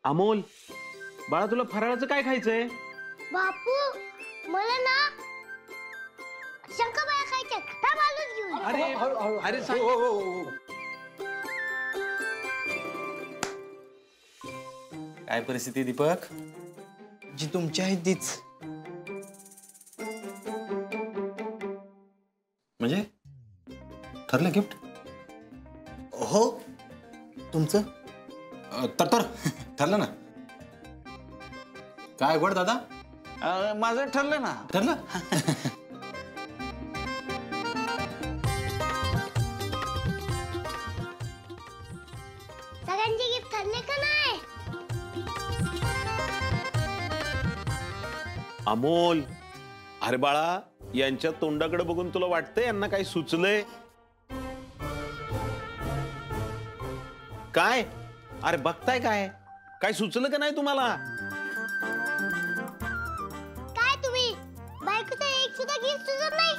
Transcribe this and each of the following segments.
अमोल, बाळा तुला फराळाचं काय खायचंय? बापू मला ना शंकरपाळ्या खायच्या. थांब आलोच घेऊन. अरे काय परिस्थिती दीपक? जी तुमची आहे तीच. म्हणजे ठरलं गिफ्ट? हो तुमचं तर ठरलं ना. काय गोड दादा? माझं ठरलं ना. ठरलं. सगळ्यांचे गिफ्ट ठरले का नाही? अमोल, अरे बाळा यांच्या तोंडाकडे बघून तुला वाटतंय यांना काही सुचलंय काय? अरे बघताय काय? काय सुचलं का नाही तुम्हाला? काय तुम्ही बायकोचा एक सुद्धा गिफ्ट सुचत नाही?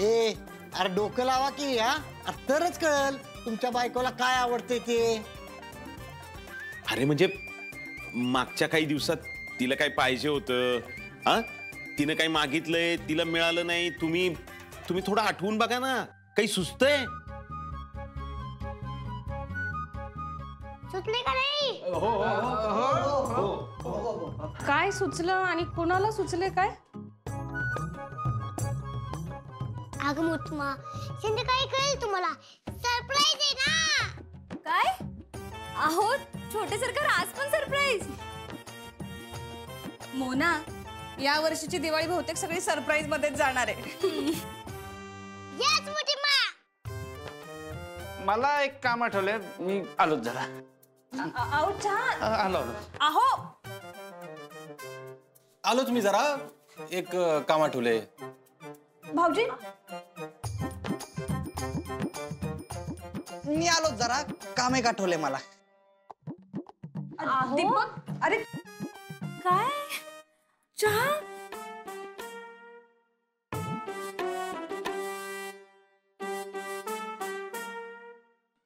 ए अरे डोकं लावा की हा, तरच कळल तुमच्या बायकोला काय आवडते ते. अरे म्हणजे मागच्या काही दिवसात तिला काय पाहिजे होतं, हा? तिने काही मागितलंय, तिला मिळालं नाही. तुम्ही थोडं आठवून बघा ना, काही सुचतंय? सुचले का नाही? काय सुचलं आणि कोणाला सुचले काय? अगं मोठमा, संध्याकाळी कळेल तुम्हाला. सरप्राईज आहे ना. काय? अहो छोटे सरकार आज पण सरप्राईज. मोना, या वर्षीची दिवाळी बहुतेक सगळी सरप्राईज मध्येच जाणार आहे. येस मोठीमा. मला एक काम आठवलंय, मी आलोच जरा. अहो छान. आलो. अहो आलो तुम्ही जरा एक काम आठवलंय. भाऊजी मी आलो जरा, काम एक आठवलंय मला. दीपक, अरे काय चहा?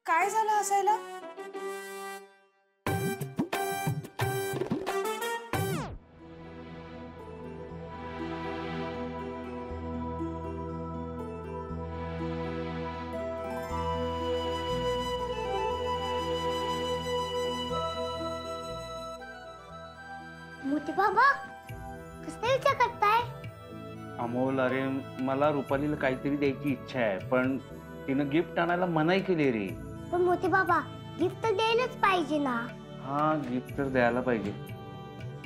काय झालं असायला? मोठी बाबा कसला विचार करताय? अमोल, अरे मला रुपालीला काहीतरी द्यायची इच्छा आहे, पण तिनं गिफ्ट आणायला मनाई केली रे. पण मोठी बाबा गिफ्ट तर द्यायलाच पाहिजे ना. हा, गिफ्ट तर द्यायला पाहिजे,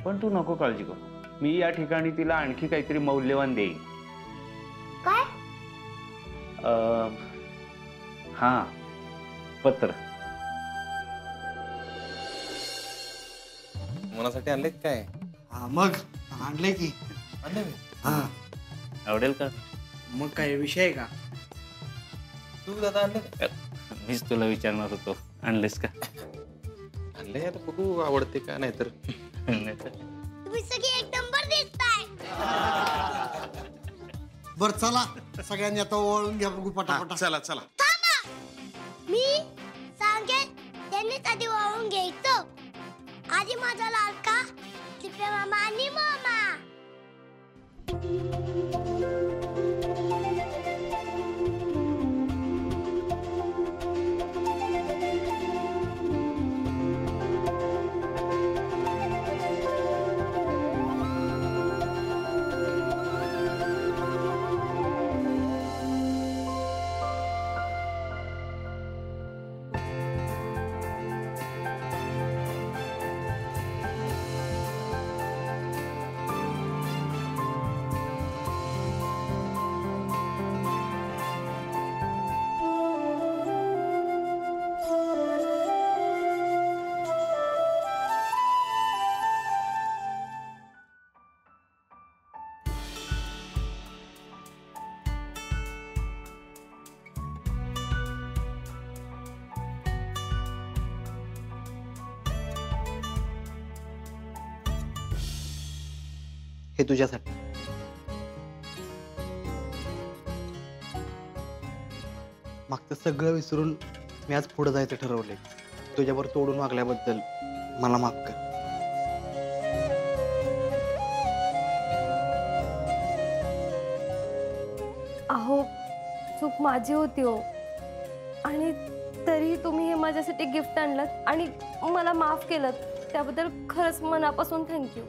पण तू नको काळजी कर. मी या ठिकाणी तिला आणखी काहीतरी मौल्यवान देईन. काय? हा, पत्र. मनासाठी आणले काय? हा मग आणलंय की. आणले हा आवडेल का? मग काय विषय आहे का? तू दादा आणले? मीच तुला विचारणार होतो, आणलेस का? आणले, आता बघू आवडते का. नाहीतर तुम्ही सगळे एक नंबर दिसताय. बर चला सगळ्यांनी आता ओळून घ्या बघू पटापटा. चला चला. थांबा, मी सांगेन त्यांनीच आधी वाळून घ्यायचं. आधी माझा लाडका टिपऱ्या मामा आणि मामा. हे तुझ्यासाठी. मागचं सगळं विसरून मी आज पुढे जायचं ठरवलंय. तुझ्यावर तोडून वागल्याबद्दल मला माफ कर. अहो चूक माझी होती हो, आणि तरी तुम्ही हे माझ्यासाठी गिफ्ट आणलं आणि मला माफ केलं, त्याबद्दल खरंच मनापासून थँक्यू.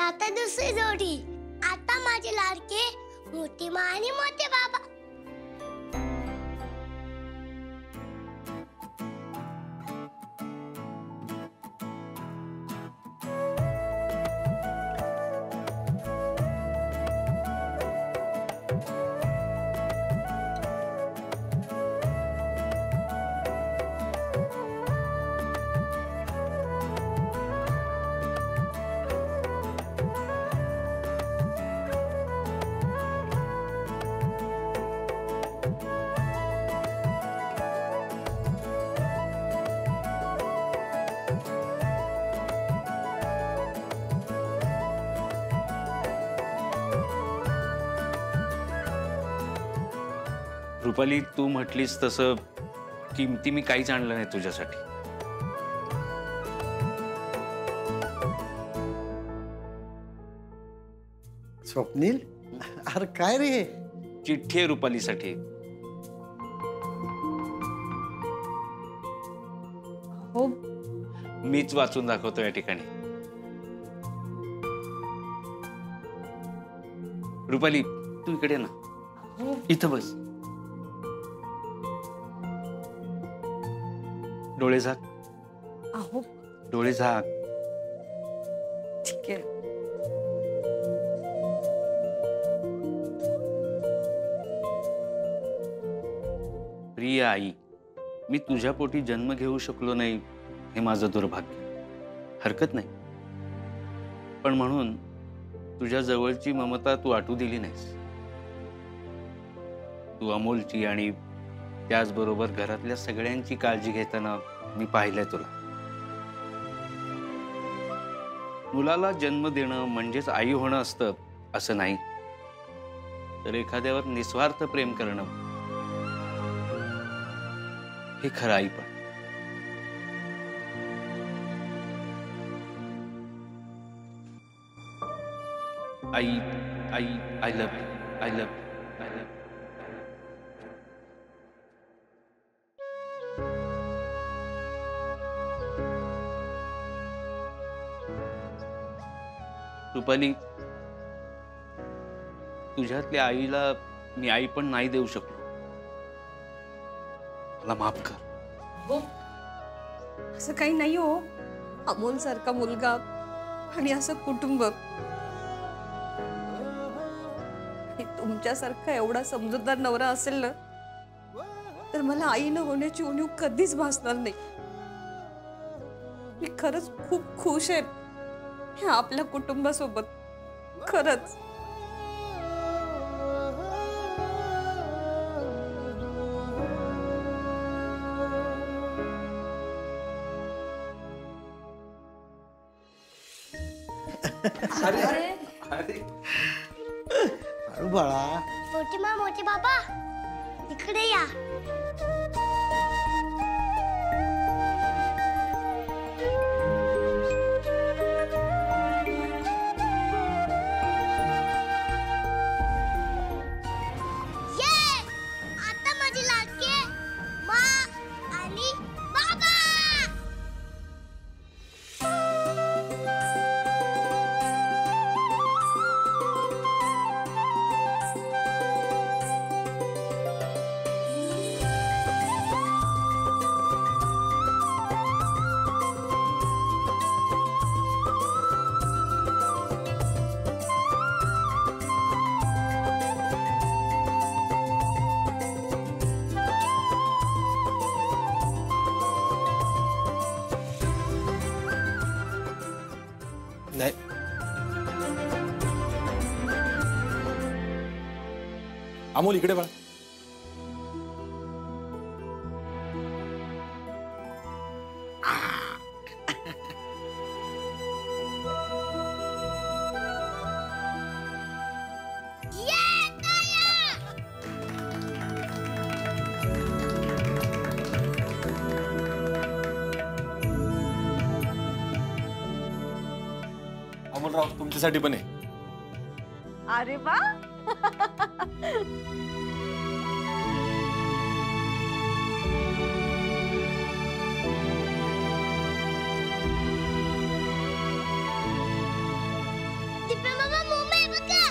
आता दुसरी जोडी. आता माझे लाडके मोठी मा आणि मोठे बाबा. रुपाली, तू म्हटलीस तसं किमती मी काहीच आणलं नाही तुझ्यासाठी. स्वप्नील, अरे काय रे? चिठ्ठी आहे रुपालीसाठी. हो, मीच वाचून दाखवतो या ठिकाणी. रुपाली, तू इकडे ये ना, इथं बस. डोळे झाक. अहो डोळे झाक. ठीक आहे. प्रिय आई, मी तुझ्या पोटी जन्म घेऊ शकलो नाही हे माझं दुर्भाग्य. हरकत नाही, पण म्हणून तुझ्या जवळची ममता तू आटू दिली नाहीस. तू अमोलची आणि त्याचबरोबर घरातल्या सगळ्यांची काळजी घेताना मी पाहिलंय तुला. मुलाला जन्म देणं म्हणजेच आई होणं असतं असं नाही, तर एखाद्यावर निस्वार्थ प्रेम करणं हे खरं आई. पण आई आई I love you, I love you, I love you. Rupali, तुझ्यातल्या आईला मी आई पण नाही देऊ शकलो. मला माफ कर. हो, असं काही नाही हो. अमोल सारखा मुलगा आणि असं कुटुंब, तुमच्यासारखा एवढा समजूतदार नवरा असेल ना, तर मला आई न होण्याची उणीव कधीच भासणार नाही. मी खरंच खूप खुश आहे ह्या आपल्या कुटुंबासोबत. खरंच. अरे बाळा, मोठी मा मोठे बाबा इकडे या. आता माझे लाडके मा आणि बाबा. अमोल इकडे बाळा. अमोलराव तुमच्यासाठी पण आहे. अरे वा. दिप्या मामा मुंबई बघा.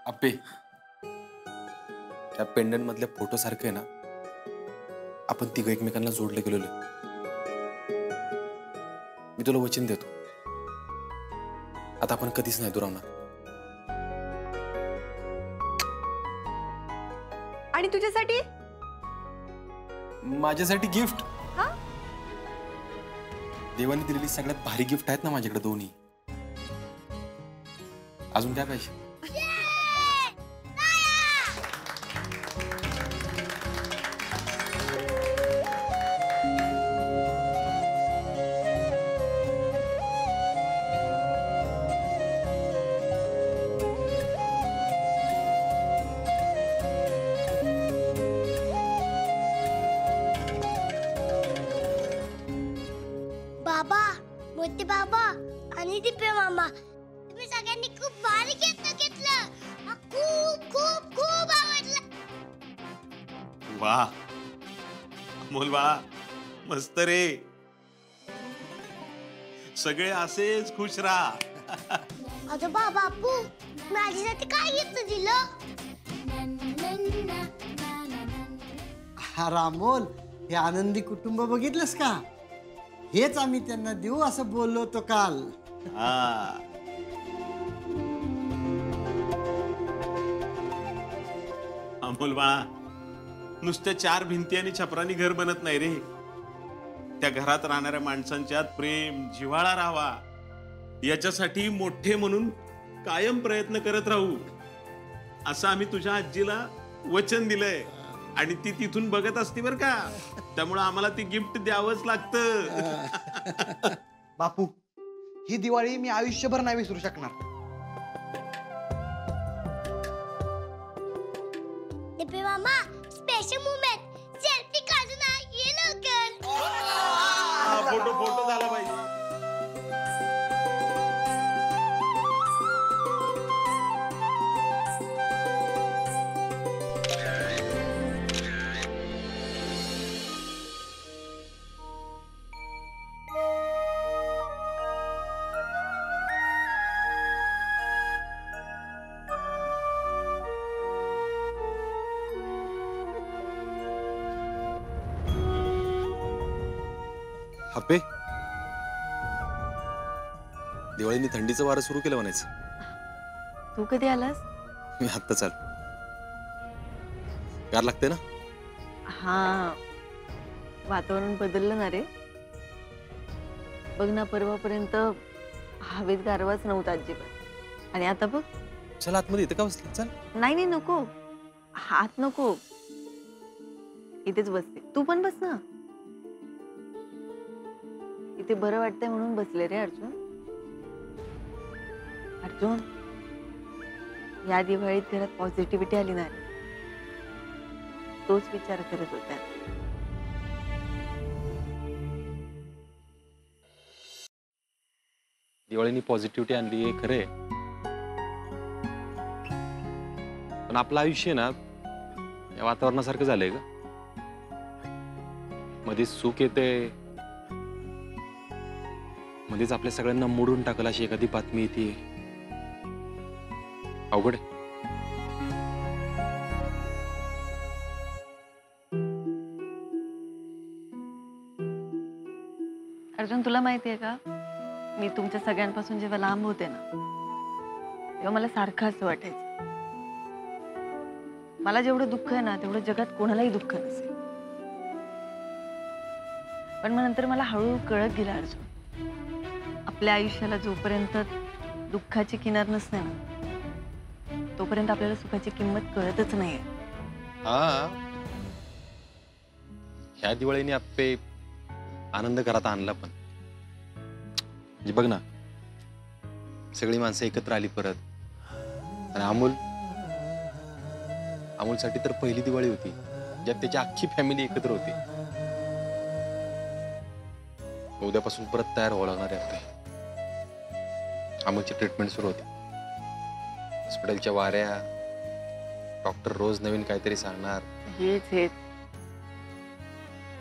अप्पे, त्या पेंडंट मधल्या फोटो सारखं आहे ना, आपण तिघ एकमेकांना जोडले गेलेलो. मी तुला वचन देतो, आता आपण कधीच नाही दुरावणार. आणि तुझ्यासाठी माझ्यासाठी गिफ्ट. हा? देवाने दिलेली सगळ्यात भारी गिफ्ट आहेत ना माझ्याकडे दोन्ही. अजून काय पाहिजे? बाबा, मोठे बाबा आणि दिप्या मामा, तुम्ही सगळ्यांनी खूप भारी घेतलं. मला खूप खूप खूप आवडलं. वा अमोल बाळा, मस्त रे. सगळे असेच खुश राहा. आजोबा बापू, माझ्यासाठी काय घेतलं दिलं? हा रामोल, हे आनंदी कुटुंब बघितलंस का? हेच आम्ही त्यांना देऊ असं बोललो होतो काल. हा, अमोल बाळा, नुसत्या 4 भिंती आणि छपरांनी घर बनत नाही रे. त्या घरात राहणाऱ्या माणसांच्यात प्रेम, जिव्हाळा राहावा, याच्यासाठी मोठे म्हणून कायम प्रयत्न करत राहू, असं आम्ही तुझ्या आजीला वचन दिलंय. आणि ती तिथून बघत असते बर का, त्यामुळे आम्हाला ती गिफ्ट द्यावंच लागतं. बापू, ही दिवाळी मी आयुष्यभर नाही विसरू शकणार. दिप्या मामा, स्पेशल मुमेंट, सेल्फी काढू ना, ये लवकर. फोटो झाला पाहिजे. हप्पे, दिवाळीने थंडीचं वारं सुरू केलं म्हणायचं. तू कधी आलास? मी आत्ता चाल. गार लागते ना? हा, वातावरण बदललं ना रे. बघ ना, परवापर्यंत हवेत गारवाच नव्हता अजिबात, आणि आता बघ. चल आतमध्ये, इथं का बसली? चल. नाही नाही, नको, हात नको, इथेच बसते. तू पण बस ना. इथे बरं वाटतंय म्हणून बसले रे अर्जुन. अर्जुन, या दिवाळीत घरात पॉझिटिव्हिटी आली नाही, तोच विचार करत होता. दिवाळीने पॉझिटिव्हिटी आणली हे खरे, पण आपलं आयुष्य ना या वातावरणासारखं झालंय का? मध्ये सुख येते, मध्येच आपल्या सगळ्यांना मोडून टाकल अशी एखादी बातमी येते. अवघड आहे. अर्जुन, तुला माहितीये का, मी तुमच्या सगळ्यांपासून जेव्हा लांब होते ना, तेव्हा मला सारखं असं वाटायचं, मला जेवढं दुःख आहे ना, तेवढं जगात कोणालाही दुःख नसेल. पण मग नंतर मला हळूहळू कळत गेलं अर्जुन, आपल्या आयुष्याला जोपर्यंत दुःखाची किनार नसते ना तोपर्यंत आपल्याला सुखाची किंमत कळतच नाहीये. हा, ह्या दिवाळीने आप्पे आनंद घरात आणला पण. म्हणजे बघ ना, सगळी माणसं एकत्र आली परत. आणि अमोलसाठी तर पहिली दिवाळी होती ज्यात त्याची अख्खी फॅमिली एकत्र होती. उद्यापासून परत तयार व्हावं लागणार आहे आपले. अमोलची ट्रीटमेंट सुरू होती. हॉस्पिटलच्या वाऱ्या, डॉक्टर रोज नवीन काहीतरी सांगणार.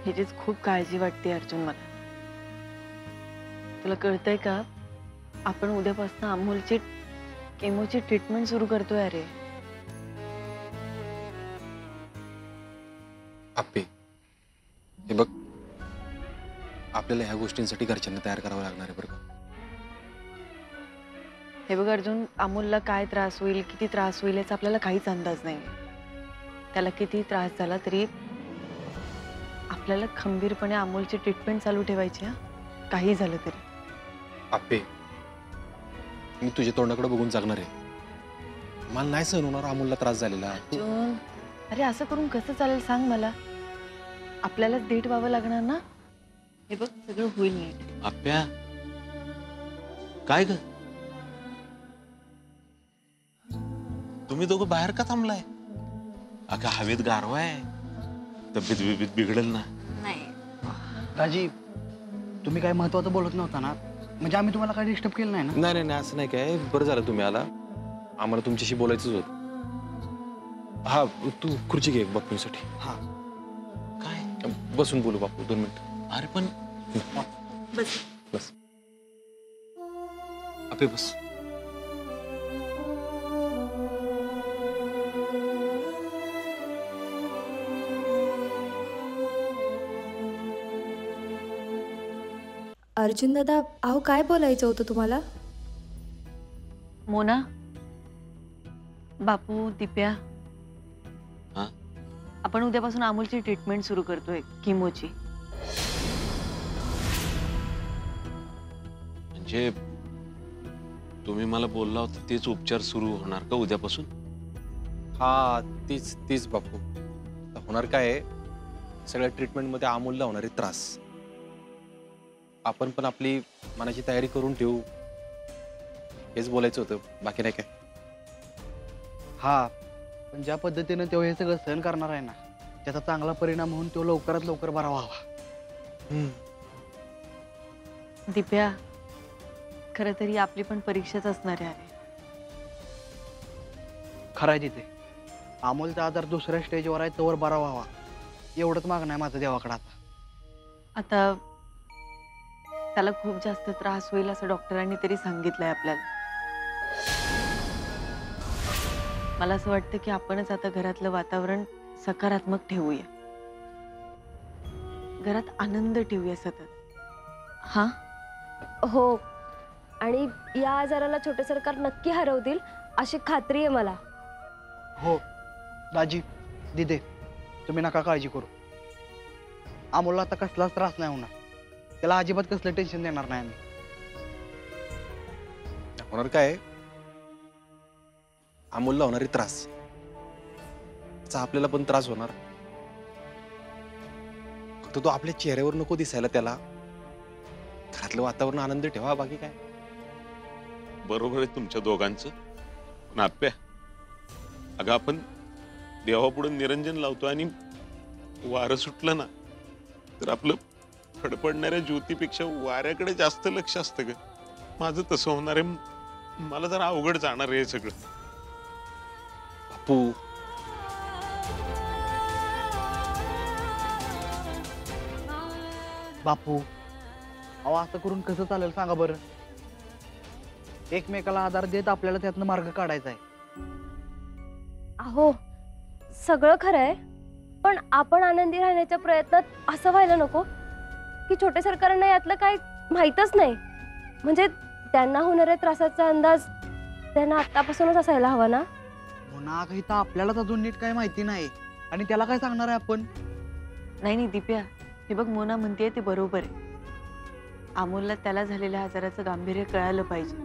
ह्याचीच खूप काळजी वाटते अर्जुन मला. तुला कळतंय का, आपण उद्यापासून अमोलची केमोची ट्रीटमेंट सुरू करतोय. अरे आप्पे, हे बघ, आपल्याला ह्या गोष्टींसाठी घरच्यांना तयार करावं लागणार आहे बरं का. हे बघ अर्जुन, अमोलला काय त्रास होईल, किती त्रास होईल याचा आपल्याला काहीच अंदाज नाही. त्याला किती त्रास झाला तरी आपल्याला खंबीरपणे अमोलची ट्रीटमेंट चालू ठेवायची. काही झालं तरी. आप्पे, मी तुझ्या तोंडाकडे बघून जगणार आहे. मला नाही सहन होणार अमोलला त्रास झालेला. अर्जुन, अरे असं करून कसं चालेल सांग मला. आपल्यालाच डेट व्हावं लागणार ना. हे बघ, सगळं होईल नीट. आप्या, काय ग, तुम्ही दोघं बाहेर का थांबलाय? अगं हवेत गारवा आहे, तब्येत बिघडेल ना. नाही दाजी, तुम्ही काय महत्वाचं बोलत नव्हता ना, म्हणजे आम्ही तुम्हाला काही डिस्टर्ब केलं नाही ना? नाही नाही, असं नाही काय. बरं झालं तुम्ही आला, आम्हाला तुमच्याशी बोलायचंच होतं. हा, तू खुर्ची घे बापूंसाठी. हा, काय बसून बोलू बापू 2 मिनिट. अरे पण बस. बस आपे, बस. अर्जुन दादा, अहो काय बोलायचं होतं तुम्हाला? मोना, बापू, दिप्या, हा? आपण उद्यापासून अमोलची ट्रीटमेंट सुरू करतोय, किमोची. म्हणजे तुम्ही मला बोलला होता तेच उपचार सुरू होणार का उद्यापासून? हा, तीच बापू. होणार काय आहे, सगळ्या ट्रीटमेंटमध्ये अमोलला होणारे त्रास आपण पण आपली मनाची तयारी करून ठेवू, हेच बोलायचं होतं. बाकी नाही काय. हा, पण ज्या पद्धतीनं तो हे सगळं सहन करणार आहे ना, त्याचा चांगला परिणाम होऊन तो लवकरात लवकर बरा व्हावा. दिप्या, खरं तरी आपली पण परीक्षाच असणार आहे. खरं आहे तिथे, अमोलचा आजार दुसऱ्या स्टेजवर आहे, तोवर बरा व्हावा एवढंच मागणं आहे माझं देवाकडे. आता त्याला खूप जास्त त्रास होईल असं डॉक्टरांनी तरी सांगितलंय आपल्याला. मला असं वाटतं की आपणच आता घरातलं वातावरण सकारात्मक ठेवूया, घरात आनंद ठेवूया सतत. हा हो, आणि या आजाराला छोटे सरकार नक्की हरवतील अशी खात्री आहे मला. हो दाजी, दिदे, तुम्ही नका काळजी करू. अमोलला आता कसलाच त्रास नाही होणार. त्याला अजिबात कसलं टेन्शन देणार नाही आम्ही. होणार काय, अमोलला होणारे त्रास, त्याचा आपल्याला पण त्रास होणार. फक्त तो आपल्या चेहऱ्यावर नको दिसायला त्याला. घरातलं वातावरण आनंद ठेवा, बाकी काय. बरोबर आहे तुमच्या दोघांचं. पण आप्या, अगं आपण देवापुढे निरंजन लावतो आणि वारं सुटलं ना तर आपलं फडफडणाऱ्या ज्योतीपेक्षा वाऱ्याकडे जास्त लक्ष असतं ग. माझं तसं होणार आहे. मला जरा अवघड जाणार आहे सगळं. बापू, बापू, अहो असं करून कसं चालेल सांगा बरं. एकमेकाला आधार देत आपल्याला त्यातनं मार्ग काढायचा आहे. अहो सगळं खरं आहे, पण आपण आनंदी राहण्याच्या प्रयत्नात असं व्हायला नको की छोटे सरकारांना यातलं काही माहीतच नाही. म्हणजे त्यांना होणाऱ्या त्रासाचा अंदाज त्यांना आतापासूनच असायला हवा ना. ना काही तर आपल्यालाच अजून नीट काही माहिती नाही, आणि त्याला काय सांगणार आहे आपण. नाही दिप्या, हे बघ, मोना म्हणते ते बरोबर आहे. अमोलला त्याला झालेल्या आजाराचं गांभीर्य कळालं पाहिजे.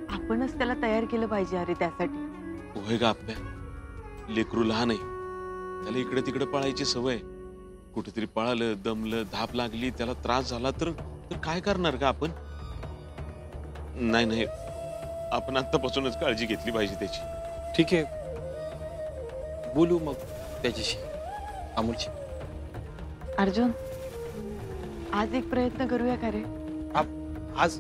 आपणच त्याला तयार केलं पाहिजे अरे त्यासाठी. होय का आप्या, लेकरू लहान आहे, त्याला इकडे तिकडे पळायची सवय. कुठेतरी पळालं, दमलं, धाप लागली, त्याला त्रास झाला तर काय करणार का आपण? नाही नाही, आपण आतापासूनच काळजी घेतली पाहिजे त्याची. ठीक आहे, बोलू मग त्याच्याशी, अमोलची. अर्जुन, आज एक प्रयत्न करूया का रे? आज